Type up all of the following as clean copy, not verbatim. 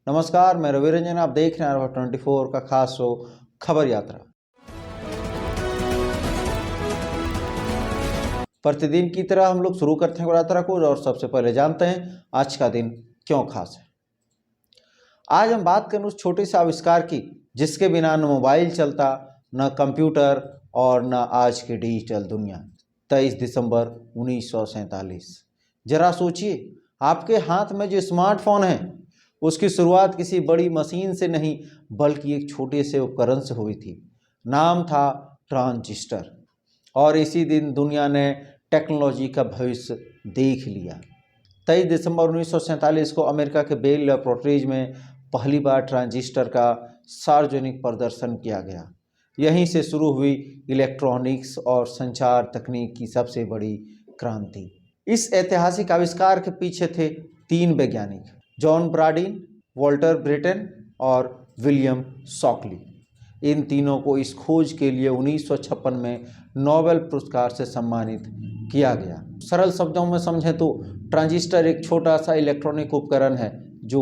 नमस्कार, मैं रवि रंजन। आप देख रहे हैं आर 24 का खास शो खबर यात्रा। प्रतिदिन की तरह हम लोग शुरू करते हैं खबर यात्रा को और सबसे पहले जानते हैं आज का दिन क्यों खास है। आज हम बात करें उस छोटे से आविष्कार की जिसके बिना न मोबाइल चलता, न कंप्यूटर और न आज की डिजिटल दुनिया। 23 दिसंबर 1947। जरा सोचिए, आपके हाथ में जो स्मार्टफोन है उसकी शुरुआत किसी बड़ी मशीन से नहीं बल्कि एक छोटे से उपकरण से हुई थी। नाम था ट्रांजिस्टर। और इसी दिन दुनिया ने टेक्नोलॉजी का भविष्य देख लिया। 23 दिसंबर 1947 को अमेरिका के बेल लैबोरेटरीज में पहली बार ट्रांजिस्टर का सार्वजनिक प्रदर्शन किया गया। यहीं से शुरू हुई इलेक्ट्रॉनिक्स और संचार तकनीक की सबसे बड़ी क्रांति। इस ऐतिहासिक आविष्कार के पीछे थे 3 वैज्ञानिक, जॉन ब्राडीन, वॉल्टर ब्रेटन और विलियम शॉकली। इन तीनों को इस खोज के लिए 1956 में नोबेल पुरस्कार से सम्मानित किया गया। सरल शब्दों में समझें तो ट्रांजिस्टर एक छोटा सा इलेक्ट्रॉनिक उपकरण है जो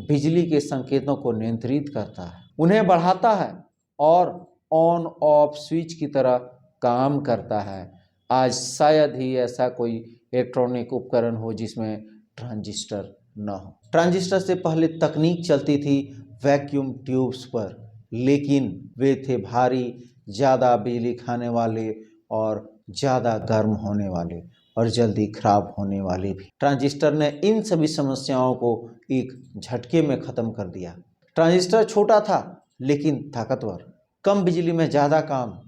बिजली के संकेतों को नियंत्रित करता है, उन्हें बढ़ाता है और ऑन ऑफ स्विच की तरह काम करता है। आज शायद ही ऐसा कोई इलेक्ट्रॉनिक उपकरण हो जिसमें ट्रांजिस्टर न हो। ट्रांजिस्टर से पहले तकनीक चलती थी वैक्यूम ट्यूब्स पर, लेकिन वे थे भारी, ज़्यादा बिजली खाने वाले और ज़्यादा गर्म होने वाले और जल्दी खराब होने वाले भी। ट्रांजिस्टर ने इन सभी समस्याओं को एक झटके में ख़त्म कर दिया। ट्रांजिस्टर छोटा था लेकिन ताकतवर, कम बिजली में ज़्यादा काम,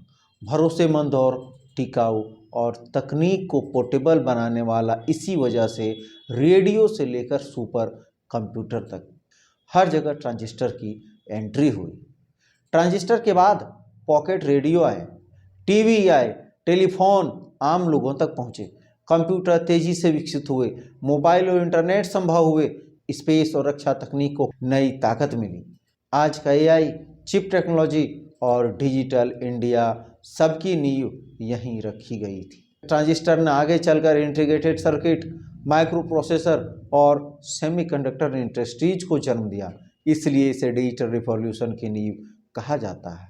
भरोसेमंद और टिकाऊ और तकनीक को पोर्टेबल बनाने वाला। इसी वजह से रेडियो से लेकर सुपर कंप्यूटर तक हर जगह ट्रांजिस्टर की एंट्री हुई। ट्रांजिस्टर के बाद पॉकेट रेडियो आए, टीवी आए, टेलीफोन आम लोगों तक पहुँचे, कंप्यूटर तेज़ी से विकसित हुए, मोबाइल और इंटरनेट संभव हुए, स्पेस और रक्षा तकनीक को नई ताकत मिली। आज का एआई, चिप टेक्नोलॉजी और डिजिटल इंडिया सबकी नींव यहीं रखी गई थी। ट्रांजिस्टर ने आगे चलकर इंटीग्रेटेड सर्किट, माइक्रो प्रोसेसर और सेमीकंडक्टर इंडस्ट्रीज को जन्म दिया, इसलिए इसे डिजिटल रिवॉल्यूशन की नींव कहा जाता है।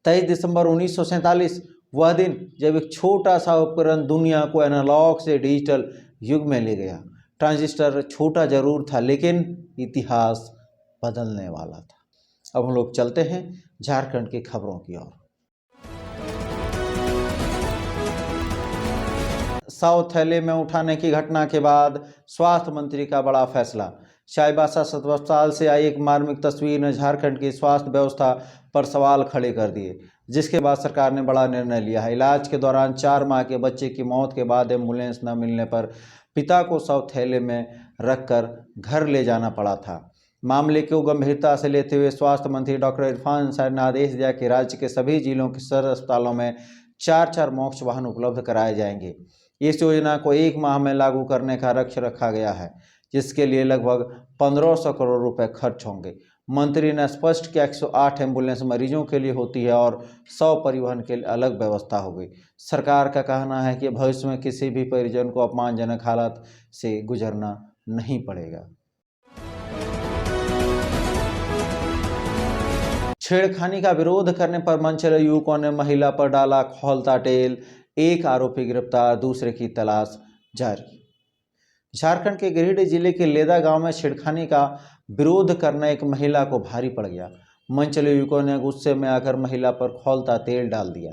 23 दिसंबर 1947 वह दिन जब एक छोटा सा उपकरण दुनिया को एनालॉग से डिजिटल युग में ले गया। ट्रांजिस्टर छोटा जरूर था लेकिन इतिहास बदलने वाला था। अब हम लोग चलते हैं झारखंड की खबरों की ओर। शव थैले में उठाने की घटना के बाद स्वास्थ्य मंत्री का बड़ा फैसला। चाईबासा अस्पताल से आई एक मार्मिक तस्वीर ने झारखंड की स्वास्थ्य व्यवस्था पर सवाल खड़े कर दिए, जिसके बाद सरकार ने बड़ा निर्णय लिया है। इलाज के दौरान 4 माह के बच्चे की मौत के बाद एम्बुलेंस न मिलने पर पिता को शव थैले में रखकर घर ले जाना पड़ा था। मामले को गंभीरता से लेते हुए स्वास्थ्य मंत्री डॉक्टर इरफान अंसारी ने आदेश दिया कि राज्य के सभी जिलों के सदर अस्पतालों में 4 मोक्ष वाहन उपलब्ध कराए जाएंगे। इस योजना को 1 माह में लागू करने का लक्ष्य रखा गया है, जिसके लिए लगभग 1500 करोड़ रुपए खर्च होंगे। मंत्री ने स्पष्ट किया 108 एम्बुलेंस मरीजों के लिए होती है और 100 परिवहन के लिए अलग व्यवस्था होगी। सरकार का कहना है कि भविष्य में किसी भी परिजन को अपमानजनक हालत से गुजरना नहीं पड़ेगा। छेड़खानी का विरोध करने पर मंच चले युवकों ने महिला पर डाला खौलता तेल, एक आरोपी गिरफ्तार, दूसरे की तलाश जारी। झारखंड के गिरिडीह जिले के लेदा गांव में छेड़खानी का विरोध करना एक महिला को भारी पड़ गया। मंचले युवकों ने गुस्से में आकर महिला पर खौलता तेल डाल दिया,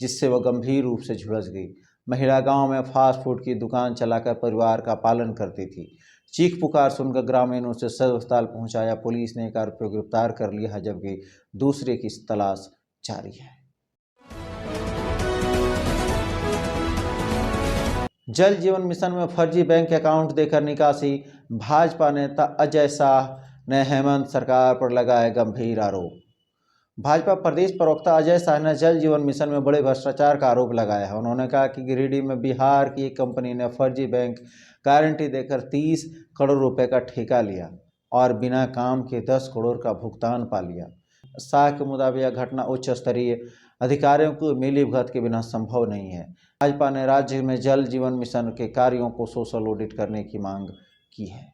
जिससे वह गंभीर रूप से झुलस गई। महिला गांव में फास्ट फूड की दुकान चलाकर परिवार का पालन करती थी। चीख पुकार सुनकर ग्रामीणों से सदर अस्पताल पहुंचाया। पुलिस ने एक आरोपी को गिरफ्तार कर लिया है, जबकि दूसरे की तलाश जारी है। जल जीवन मिशन में फर्जी बैंक अकाउंट देकर निकासी। भाजपा नेता अजय शाह ने हेमंत सरकार पर लगाए गंभीर आरोप। भाजपा प्रदेश प्रवक्ता अजय शाह ने जल जीवन मिशन में बड़े भ्रष्टाचार का आरोप लगाया है। उन्होंने कहा कि गिरिडीह में बिहार की एक कंपनी ने फर्जी बैंक गारंटी देकर 30 करोड़ रुपए का ठेका लिया और बिना काम के 10 करोड़ का भुगतान पा लिया। शाह के मुताबिक यह घटना उच्च स्तरीय अधिकारियों को मिलीभगत के बिना संभव नहीं है। भाजपा ने राज्य में जल जीवन मिशन के कार्यों को सोशल ऑडिट करने की मांग की है।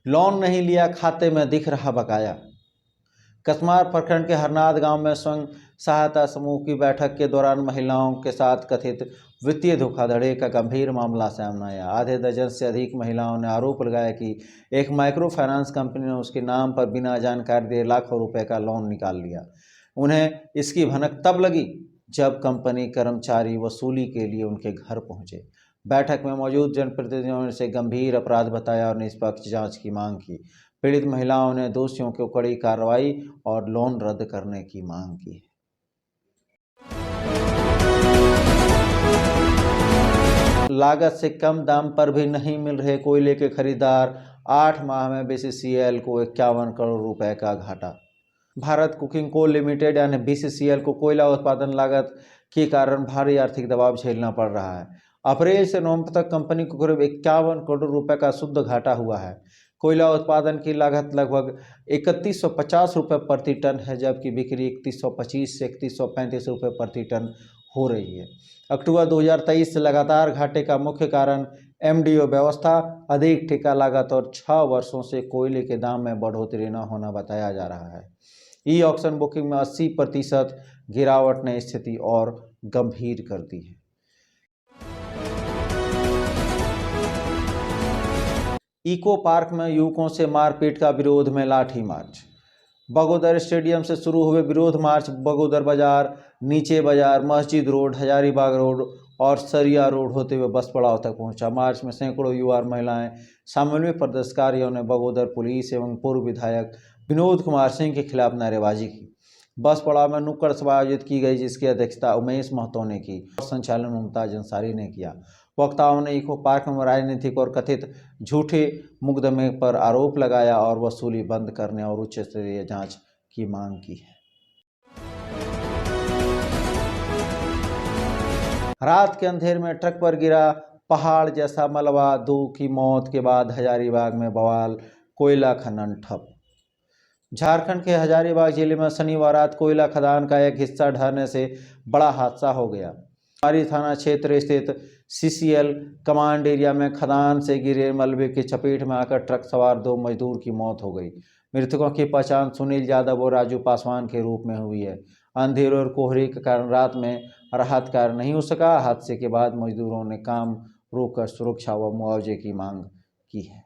लोन नहीं लिया, खाते में दिख रहा बकाया। कसमार प्रखंड के हरनाद गांव में स्वयं सहायता समूह की बैठक के दौरान महिलाओं के साथ कथित वित्तीय धोखाधड़ी का गंभीर मामला सामने आया। आधे दर्जन से अधिक महिलाओं ने आरोप लगाया कि एक माइक्रो फाइनेंस कंपनी ने उसके नाम पर बिना जानकारी दिए लाखों रुपए का लोन निकाल लिया। उन्हें इसकी भनक तब लगी जब कंपनी कर्मचारी वसूली के लिए उनके घर पहुंचे। बैठक में मौजूद जनप्रतिनिधियों ने इसे गंभीर अपराध बताया और निष्पक्ष जांच की मांग की। पीड़ित महिलाओं ने दोषियों को कड़ी कार्रवाई और लोन रद्द करने की मांग की। लागत से कम दाम पर भी नहीं मिल रहे कोयले के खरीदार, 8 माह में बीसीसीएल को 51 करोड़ रुपए का घाटा। भारत कुकिंग कोल लिमिटेड यानी बीसीसीएल को कोयला उत्पादन लागत के कारण भारी आर्थिक दबाव झेलना पड़ रहा है। अप्रैल से नवंबर तक कंपनी को करीब 51 करोड़ रुपए का शुद्ध घाटा हुआ है। कोयला उत्पादन की लागत लगभग 3150 रुपये प्रति टन है, जबकि बिक्री 3125 से 3135 रुपये प्रति टन हो रही है। अक्टूबर 2023 से लगातार घाटे का मुख्य कारण एमडीओ व्यवस्था, अधिक ठेका लागत और 6 वर्षों से कोयले के दाम में बढ़ोतरी न होना बताया जा रहा है। ई ऑक्शन बुकिंग में 80% गिरावट ने स्थिति और गंभीर कर दी है। इको पार्क में युवकों से मारपीट का विरोध में लाठी मार्च। बगोदर स्टेडियम से शुरू हुए विरोध मार्च बगोदर बाजार, नीचे बाजार, मस्जिद रोड, हजारीबाग रोड और सरिया रोड होते हुए बस पड़ाव तक पहुंचा। मार्च में सैकड़ों युवा और महिलाएं शामिल हुए। प्रदर्शनकारियों ने बगोदर पुलिस एवं पूर्व विधायक विनोद कुमार सिंह के खिलाफ नारेबाजी की। बस पड़ाव में नुक्कड़ सभा आयोजित की गई, जिसकी अध्यक्षता उमेश महतो ने की और संचालन मुमताज अंसारी ने किया। वक्ताओं ने इको पार्क में राजनीतिक और कथित झूठे मुकदमे पर आरोप लगाया और वसूली बंद करने और उच्च स्तरीय जांच की मांग की है। रात के अंधेर में ट्रक पर गिरा पहाड़ जैसा मलबा, 2 की मौत के बाद हजारीबाग में बवाल, कोयला खनन ठप। झारखंड के हजारीबाग जिले में शनिवार रात कोयला खदान का एक हिस्सा ढहने से बड़ा हादसा हो गया। मारी थाना क्षेत्र स्थित सीसीएल कमांड एरिया में खदान से गिरे मलबे की चपेट में आकर ट्रक सवार 2 मजदूर की मौत हो गई। मृतकों की पहचान सुनील यादव और राजू पासवान के रूप में हुई है। अंधेरे और कोहरे के कारण रात में राहत कार्य नहीं हो सका। हादसे के बाद मजदूरों ने काम रोककर सुरक्षा व मुआवजे की मांग की है।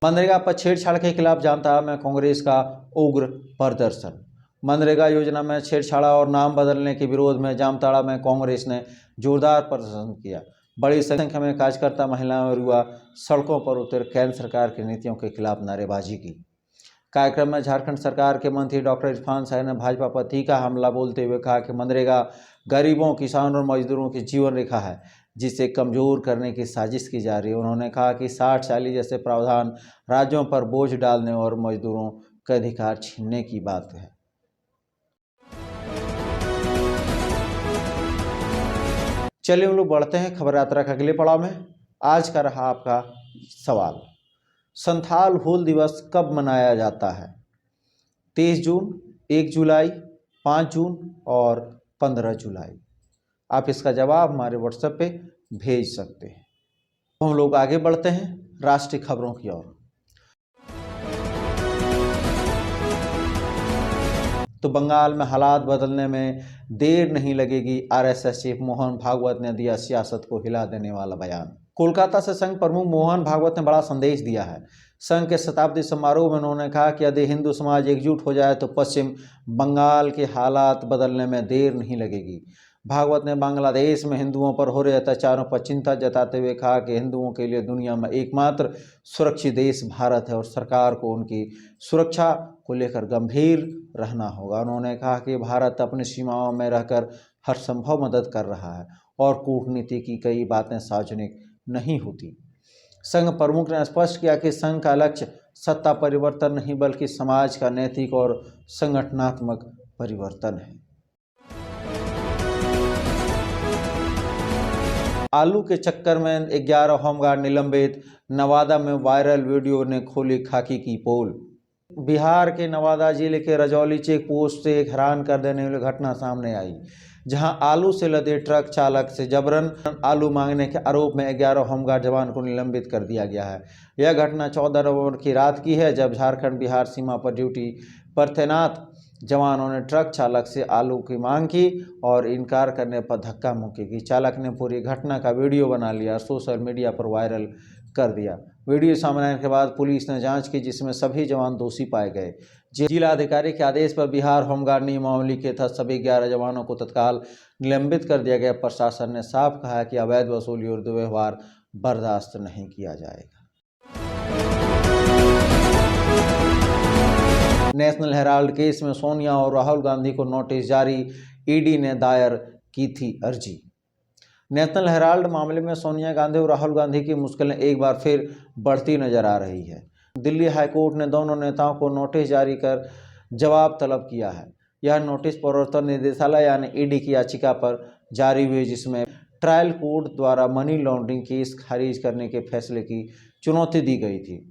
मनरेगा पर छेड़छाड़ के खिलाफ जामताड़ा में कांग्रेस का उग्र प्रदर्शन। मनरेगा योजना में छेड़छाड़ और नाम बदलने के विरोध में जामताड़ा में कांग्रेस ने जोरदार प्रदर्शन किया। बड़ी संख्या में कार्यकर्ता, महिलाएं और युवा सड़कों पर उतर केंद्र सरकार की नीतियों के खिलाफ नारेबाजी की। कार्यक्रम में झारखंड सरकार के मंत्री डॉक्टर इरफान शाह ने भाजपा पर तीखा हमला बोलते हुए कहा कि मनरेगा गरीबों, किसानों और मजदूरों की जीवन रेखा है, जिसे कमजोर करने की साजिश की जा रही है। उन्होंने कहा कि 60-40 जैसे प्रावधान राज्यों पर बोझ डालने और मजदूरों के अधिकार छीनने की बात है। चलिए हम लोग बढ़ते हैं खबर यात्रा के अगले पड़ाव में। आज का रहा आपका सवाल, संथाल हूल दिवस कब मनाया जाता है? 23 जून, 1 जुलाई, 5 जून और 15 जुलाई। आप इसका जवाब हमारे व्हाट्सएप पे भेज सकते हैं। हम लोग आगे बढ़ते हैं राष्ट्रीय खबरों की ओर। तो बंगाल में हालात बदलने में देर नहीं लगेगी, आरएसएस चीफ मोहन भागवत ने दिया सियासत को हिला देने वाला बयान। कोलकाता से संघ प्रमुख मोहन भागवत ने बड़ा संदेश दिया है। संघ के शताब्दी समारोह में उन्होंने कहा कि यदि हिंदू समाज एकजुट हो जाए तो पश्चिम बंगाल के हालात बदलने में देर नहीं लगेगी। भागवत ने बांग्लादेश में हिंदुओं पर हो रहे अत्याचारों पर चिंता जताते हुए कहा कि हिंदुओं के लिए दुनिया में एकमात्र सुरक्षित देश भारत है और सरकार को उनकी सुरक्षा को लेकर गंभीर रहना होगा। उन्होंने कहा कि भारत अपनी सीमाओं में रहकर हर संभव मदद कर रहा है और कूटनीति की कई बातें सार्वजनिक नहीं होती। संघ प्रमुख ने स्पष्ट किया कि संघ का लक्ष्य सत्ता परिवर्तन नहीं बल्कि समाज का नैतिक और संगठनात्मक परिवर्तन है। आलू के चक्कर में 11 होमगार्ड निलंबित, नवादा में वायरल वीडियो ने खोली खाकी की पोल। बिहार के नवादा जिले के रजौली चेक पोस्ट से एक हैरान कर देने वाली घटना सामने आई, जहां आलू से लदे ट्रक चालक से जबरन आलू मांगने के आरोप में 11 होमगार्ड जवान को निलंबित कर दिया गया है। यह घटना 14 नवंबर की रात की है, जब झारखंड बिहार सीमा पर ड्यूटी पर तैनात जवानों ने ट्रक चालक से आलू की मांग की और इनकार करने पर धक्का मुक्की की। चालक ने पूरी घटना का वीडियो बना लिया और सोशल मीडिया पर वायरल कर दिया। वीडियो सामने आने के बाद पुलिस ने जांच की, जिसमें सभी जवान दोषी पाए गए। जिला अधिकारी के आदेश पर बिहार होमगार्ड नियमावली के तहत सभी 11 जवानों को तत्काल निलंबित कर दिया गया। प्रशासन ने साफ कहा है कि अवैध वसूली और दुर्व्यवहार बर्दाश्त नहीं किया जाएगा। नेशनल हेराल्ड केस में सोनिया और राहुल गांधी को नोटिस जारी, ईडी ने दायर की थी अर्जी। नेशनल हेराल्ड मामले में सोनिया गांधी और राहुल गांधी की मुश्किलें एक बार फिर बढ़ती नजर आ रही है। दिल्ली हाईकोर्ट ने दोनों नेताओं को नोटिस जारी कर जवाब तलब किया है। यह नोटिस प्रवर्तन निदेशालय यानी ईडी की याचिका पर जारी हुई, जिसमें ट्रायल कोर्ट द्वारा मनी लॉन्ड्रिंग केस खारिज करने के फैसले की चुनौती दी गई थी।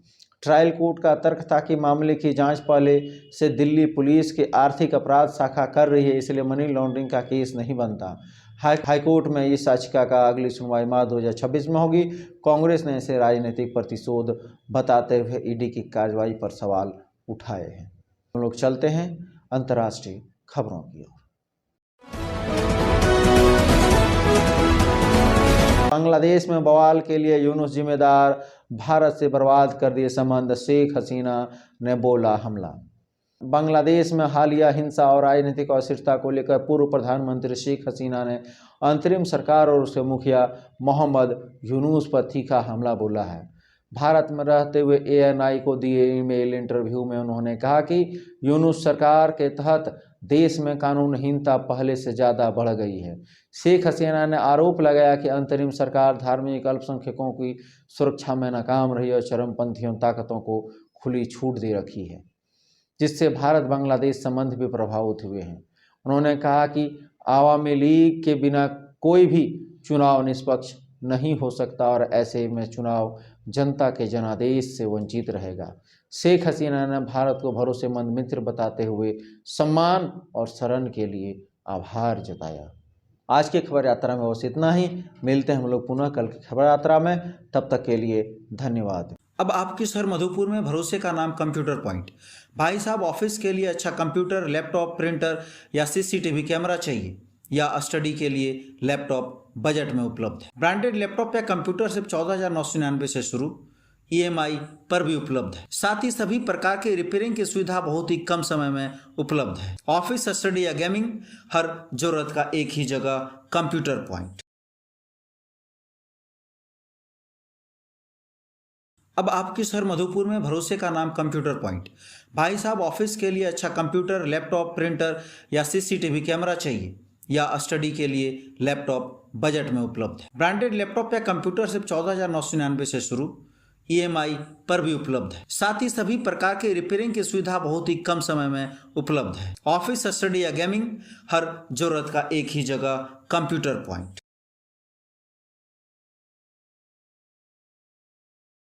ट्रायल कोर्ट का तर्क था कि मामले की जांच पहले से दिल्ली पुलिस के आर्थिक अपराध शाखा कर रही है, इसलिए मनी लॉन्ड्रिंग का केस नहीं बनता। हाईकोर्ट में इस याचिका का अगली सुनवाई मार्च 2026 में होगी। कांग्रेस ने इसे राजनीतिक प्रतिशोध बताते हुए ईडी की कार्रवाई पर सवाल उठाए हैं। हम लोग चलते हैं अंतर्राष्ट्रीय खबरों की ओर। बांग्लादेश में बवाल के लिए यूनुस जिम्मेदार, भारत से बर्बाद कर दिए संबंध, शेख हसीना ने बोला हमला। बांग्लादेश में हालिया हिंसा और राजनीतिक अस्थिरता को लेकर पूर्व प्रधानमंत्री शेख हसीना ने अंतरिम सरकार और उसके मुखिया मोहम्मद यूनुस पर तीखा हमला बोला है। भारत में रहते हुए ANI को दिए ईमेल इंटरव्यू में उन्होंने कहा कि यूनुस सरकार के तहत देश में कानूनहीनता पहले से ज़्यादा बढ़ गई है। शेख हसीना ने आरोप लगाया कि अंतरिम सरकार धार्मिक अल्पसंख्यकों की सुरक्षा में नाकाम रही और चरमपंथियों ताकतों को खुली छूट दे रखी है, जिससे भारत बांग्लादेश संबंध भी प्रभावित हुए हैं। उन्होंने कहा कि आवामी लीग के बिना कोई भी चुनाव निष्पक्ष नहीं हो सकता और ऐसे में चुनाव जनता के जनादेश से वंचित रहेगा। शेख हसीना ने भारत को भरोसेमंद मित्र बताते हुए सम्मान और शरण के लिए आभार जताया। आज की खबर यात्रा में बस इतना ही। मिलते हैं हम लोग पुनः कल की खबर यात्रा में, तब तक के लिए धन्यवाद। अब आपके शहर मधुपुर में भरोसे का नाम कंप्यूटर पॉइंट। भाई साहब, ऑफिस के लिए अच्छा कंप्यूटर, लैपटॉप, प्रिंटर या CCTV कैमरा चाहिए या स्टडी के लिए लैपटॉप बजट में उपलब्ध है। ब्रांडेड लैपटॉप या कंप्यूटर सिर्फ 14,999 से शुरू, EMI पर भी उपलब्ध है। साथ ही सभी प्रकार के रिपेयरिंग की सुविधा बहुत ही कम समय में उपलब्ध है। ऑफिस, स्टडी या गेमिंग, हर जरूरत का एक ही जगह, कंप्यूटर पॉइंट। अब आपके शहर मधुपुर में भरोसे का नाम कंप्यूटर पॉइंट। भाई साहब, ऑफिस के लिए अच्छा कंप्यूटर, लैपटॉप, प्रिंटर या CCTV कैमरा चाहिए या स्टडी के लिए लैपटॉप बजट में उपलब्ध है। ब्रांडेड लैपटॉप या कंप्यूटर सिर्फ 14,999 से शुरू, EMI पर भी उपलब्ध है। साथ ही सभी प्रकार के रिपेयरिंग की सुविधा बहुत ही कम समय में उपलब्ध है। ऑफिस, स्टडी या गेमिंग, हर जरूरत का एक ही जगह, कंप्यूटर पॉइंट।